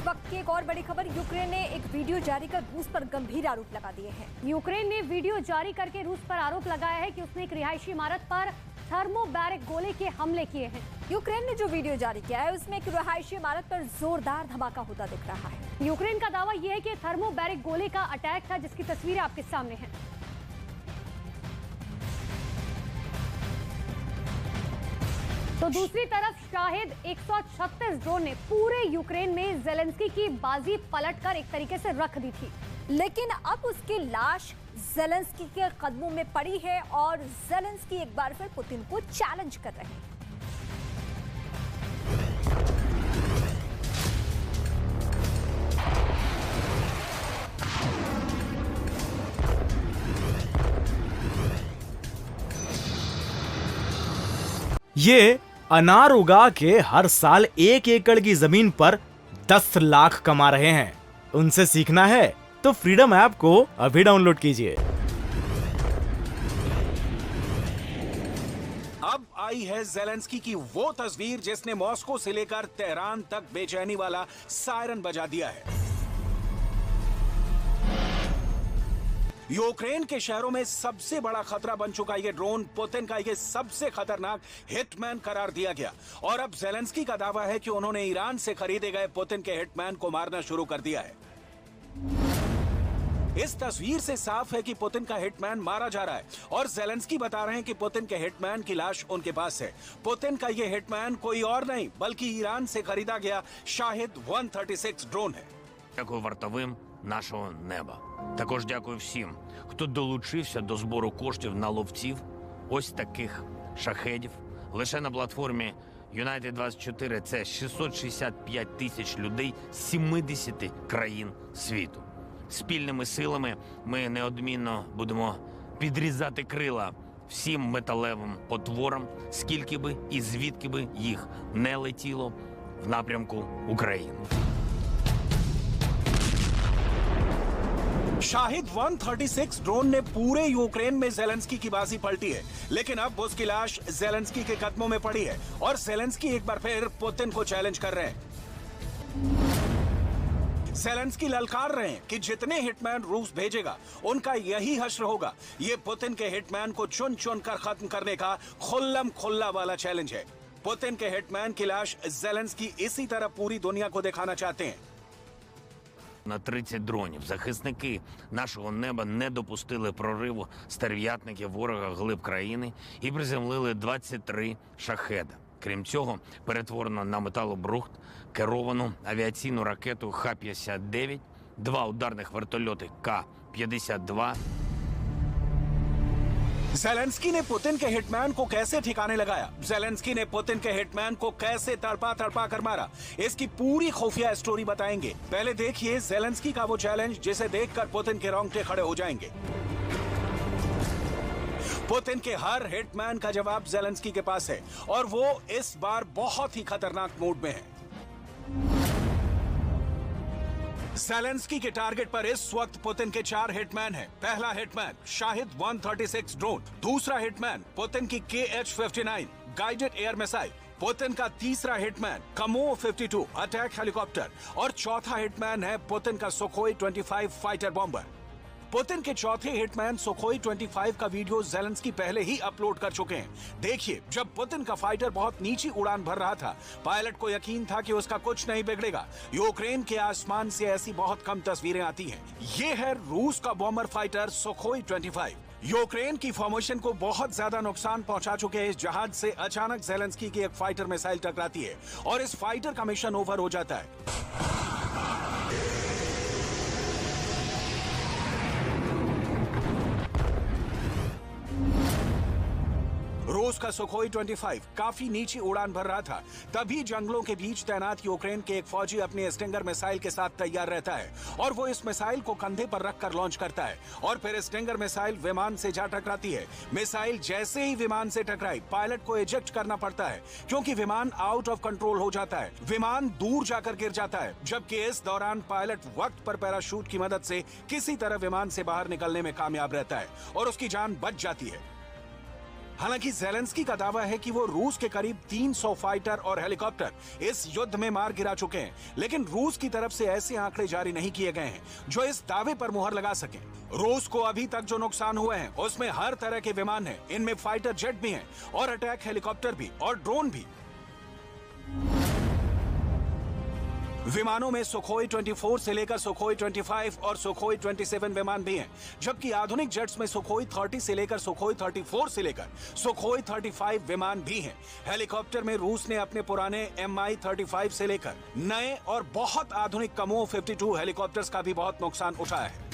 वक्त की एक और बड़ी खबर, यूक्रेन ने एक वीडियो जारी कर रूस पर गंभीर आरोप लगा दिए हैं। यूक्रेन ने वीडियो जारी करके रूस पर आरोप लगाया है कि उसने एक रिहायशी इमारत पर थर्मोबैरिक गोले के हमले किए हैं। यूक्रेन ने जो वीडियो जारी किया है उसमें एक रिहायशी इमारत पर जोरदार धमाका होता दिख रहा है। यूक्रेन का दावा यह है कि थर्मोबैरिक गोले का अटैक था, जिसकी तस्वीरें आपके सामने हैं। तो दूसरी तरफ शाहिद 136 ड्रोन ने पूरे यूक्रेन में ज़ेलेंस्की की बाजी पलटकर एक तरीके से रख दी थी, लेकिन अब उसकी लाश ज़ेलेंस्की के कदमों में पड़ी है और ज़ेलेंस्की एक बार फिर पुतिन को चैलेंज कर रहे हैं। ये अनार उगा के हर साल 1 एकड़ की जमीन पर 10 लाख कमा रहे हैं। उनसे सीखना है तो फ्रीडम ऐप को अभी डाउनलोड कीजिए। अब आई है ज़ेलेंस्की की वो तस्वीर जिसने मॉस्को से लेकर तेहरान तक बेचैनी वाला सायरन बजा दिया है। यूक्रेन के शहरों में सबसे बड़ा खतरा बन चुका ये ड्रोन पुतिन का ये सबसे खतरनाक हिटमैन करार दिया गया और अब ज़ेलेंस्की का दावा है कि उन्होंने ईरान से खरीदे गए पुतिन के हिटमैन को मारना शुरू कर दिया है। इस तस्वीर से साफ है कि पुतिन का हिटमैन मारा जा रहा है और ज़ेलेंस्की बता रहे हैं कि पुतिन के हिटमैन की लाश उनके पास है। पुतिन का ये हिटमैन कोई और नहीं बल्कि ईरान से खरीदा गया शाहिद 136 ड्रोन है। Дякую вартовим нашого неба. Також дякую всім, хто долучився до збору коштів на ловців ось таких шахедів. Лише на платформі United 24 це 665 тисяч людей з 70 країн світу. Спільними силами ми неодмінно будемо підрізати крила всім металевим потворам, скільки би і звідки би їх не летіло в напрямку України. शाहिद 136 ड्रोन ने पूरे यूक्रेन में ज़ेलेंस्की की बाजी पलटी है, लेकिन अब उसकी लाश ज़ेलेंस्की के कदमों में पड़ी है और ज़ेलेंस्की एक बार फिर पुतिन को चैलेंज कर रहे हैं। ज़ेलेंस्की ललकार रहे हैं कि जितने हिटमैन रूस भेजेगा उनका यही हश्र होगा। ये पुतिन के हिटमैन को चुन चुन कर खत्म करने का खुल्लम खुल्ला वाला चैलेंज है। पुतिन के हिटमैन की लाश ज़ेलेंस्की इसी तरह पूरी दुनिया को दिखाना चाहते हैं। На 30 дронів захисники нашого неба не допустили прориву стерв'ятників ворога глиб країни і приземлили 23 шахеда. Крім цього, перетворено на металобрухт керовану авіаційну ракету Х-59, 2 ударних вертольоти К-52. ज़ेलेंस्की ने पुतिन के हिटमैन को कैसे ठिकाने लगाया, ज़ेलेंस्की ने पुतिन के हिटमैन को कैसे तड़पा तड़पा कर मारा, इसकी पूरी खुफिया स्टोरी बताएंगे। पहले देखिए ज़ेलेंस्की का वो चैलेंज जिसे देखकर पुतिन के रोंगटे खड़े हो जाएंगे। पुतिन के हर हिटमैन का जवाब ज़ेलेंस्की के पास है और वो इस बार बहुत ही खतरनाक मूड में है। ज़ेलेंस्की के टारगेट पर इस वक्त पुतिन के 4 हिटमैन हैं। पहला हिटमैन शाहिद 136 ड्रोन, दूसरा हिटमैन पुतिन की KH-59 guided air missile, Putin का तीसरा हिटमैन Kamov-52 अटैक हेलीकॉप्टर और चौथा हिटमैन है पुतिन का सुखोई 25 फाइटर बॉम्बर। पुतिन के चौथे हिटमैन सुखोई 25 का वीडियो ज़ेलेंस्की पहले ही अपलोड कर चुके हैं। देखिए, जब पुतिन का फाइटर बहुत नीची उड़ान भर रहा था, पायलट को यकीन था कि उसका कुछ नहीं बिगड़ेगा। यूक्रेन के आसमान से ऐसी बहुत कम तस्वीरें आती हैं। ये है रूस का बॉम्बर फाइटर सुखोई 25। यूक्रेन की फॉर्मेशन को बहुत ज्यादा नुकसान पहुंचा चुके इस जहाज से अचानक ज़ेलेंस्की की एक फाइटर मिसाइल टकराती है और इस फाइटर का मिशन ओवर हो जाता है। रूस का सुखोई 25 काफी नीची उड़ान भर रहा था। तभी जंगलों के बीच तैनात यूक्रेन के एक फौजी अपनी स्टिंगर मिसाइल के साथ तैयार रहता है और वो इस मिसाइल को कंधे पर रखकर लॉन्च करता है और फिर स्टिंगर मिसाइल विमान से जा टकराती है। मिसाइल जैसे ही विमान से टकराई, पायलट को इजेक्ट करना पड़ता है क्योंकि विमान आउट ऑफ कंट्रोल हो जाता है। विमान दूर जाकर गिर जाता है, जबकि इस दौरान पायलट वक्त पर पैराशूट की मदद से किसी तरह विमान से बाहर निकलने में कामयाब रहता है और उसकी जान बच जाती है। हालांकि ज़ेलेंस्की का दावा है कि वो रूस के करीब 300 फाइटर और हेलीकॉप्टर इस युद्ध में मार गिरा चुके हैं, लेकिन रूस की तरफ से ऐसे आंकड़े जारी नहीं किए गए हैं जो इस दावे पर मुहर लगा सकें। रूस को अभी तक जो नुकसान हुए हैं उसमें हर तरह के विमान हैं, इनमें फाइटर जेट भी हैं और अटैक हेलीकॉप्टर भी और ड्रोन भी। विमानों में सुखोई 24 से लेकर सुखोई 25 और सुखोई 27 विमान भी हैं, जबकि आधुनिक जेट्स में सुखोई 30 से लेकर सुखोई 34 से लेकर सुखोई 35 विमान भी हैं। हेलीकॉप्टर में रूस ने अपने पुराने Mi-35 से लेकर नए और बहुत आधुनिक कमो 52 हेलीकॉप्टर्स का भी बहुत नुकसान उठाया है।